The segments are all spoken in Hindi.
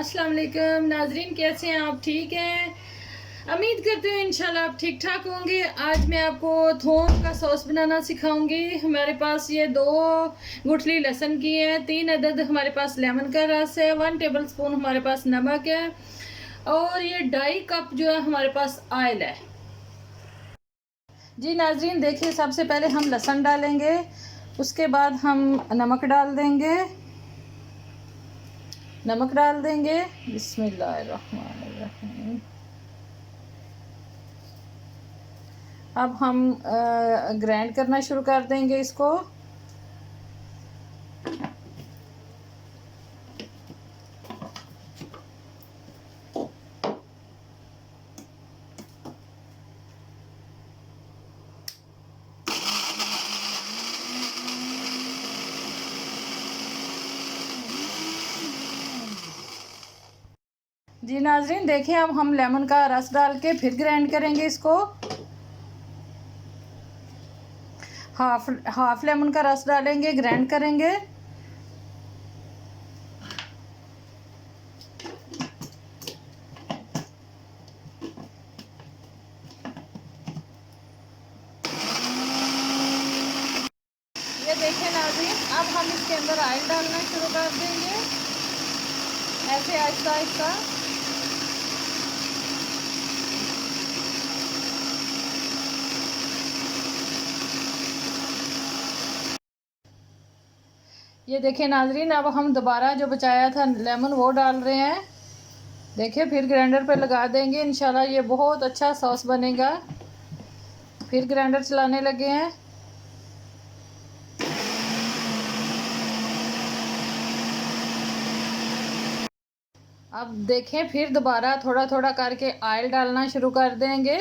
अस्सलाम वालेकुम नाजरीन, कैसे हैं आप? ठीक हैं? उम्मीद करते हैं इंशाल्लाह आप ठीक ठाक होंगे। आज मैं आपको थोम का सॉस बनाना सिखाऊंगी। हमारे पास ये 2 गुठली लहसुन की है, 3 अदद हमारे पास लेमन का रस है, 1 टेबल स्पून हमारे पास नमक है और ये 2.5 कप जो है हमारे पास ऑयल है। जी नाजरीन देखिए, सबसे पहले हम लहसुन डालेंगे, उसके बाद हम नमक डाल देंगे। बिस्मिल्लाहिर्रहमानिर्रहीम। अब हम ग्राइंड करना शुरू कर देंगे इसको। जी नाजरीन देखिए, अब हम लेमन का रस डाल के फिर ग्राइंड करेंगे इसको। हाफ लेमन का रस डालेंगे, ग्राइंड करेंगे। ये देखिए नाज़रीन, अब हम इसके अंदर ऑयल डालना शुरू कर देंगे, ऐसे आहिस्ता आहिस्ता। ये देखिए नाज़रीन, अब हम दोबारा जो बचाया था लेमन वो डाल रहे हैं। देखिए फिर ग्राइंडर पे लगा देंगे, इंशाल्लाह ये बहुत अच्छा सॉस बनेगा। फिर ग्राइंडर चलाने लगे हैं। अब देखें, फिर दोबारा थोड़ा थोड़ा करके ऑयल डालना शुरू कर देंगे,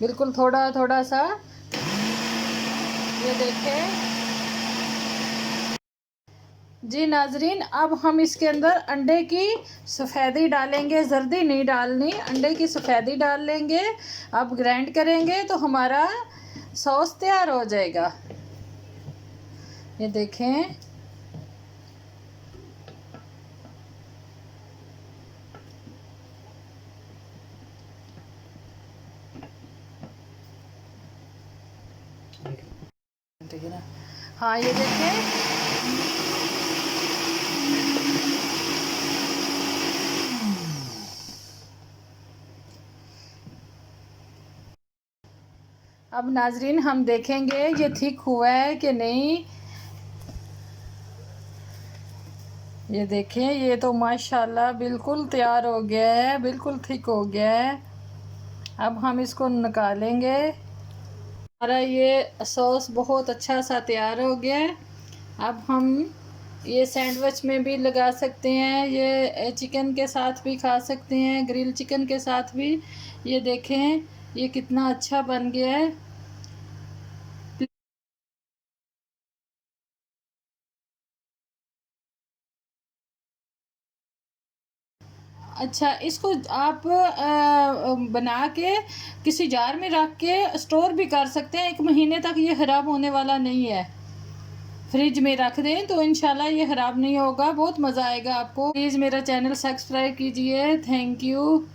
बिल्कुल थोड़ा थोड़ा सा। ये देखें जी नाजरीन, अब हम इसके अंदर अंडे की सफ़ेदी डालेंगे, जर्दी नहीं डालनी, अंडे की सफ़ेदी डाल लेंगे। अब ग्राइंड करेंगे तो हमारा सॉस तैयार हो जाएगा। ये देखें, ठीक है ना? हाँ ये देखें, अब नाजरीन हम देखेंगे ये थिक हुआ है कि नहीं। ये देखें, ये तो माशाल्लाह बिल्कुल तैयार हो गया है, बिल्कुल थिक हो गया है। अब हम इसको निकालेंगे। हमारा ये सॉस बहुत अच्छा सा तैयार हो गया है। अब हम ये सैंडविच में भी लगा सकते हैं, ये चिकन के साथ भी खा सकते हैं, ग्रिल चिकन के साथ भी। ये देखें ये कितना अच्छा बन गया है। अच्छा, इसको आप बना के किसी जार में रख के स्टोर भी कर सकते हैं, 1 महीने तक ये ख़राब होने वाला नहीं है। फ्रिज में रख दें तो इंशाल्लाह ये ख़राब नहीं होगा, बहुत मज़ा आएगा आपको। प्लीज़ मेरा चैनल सब्सक्राइब कीजिए। Thank you.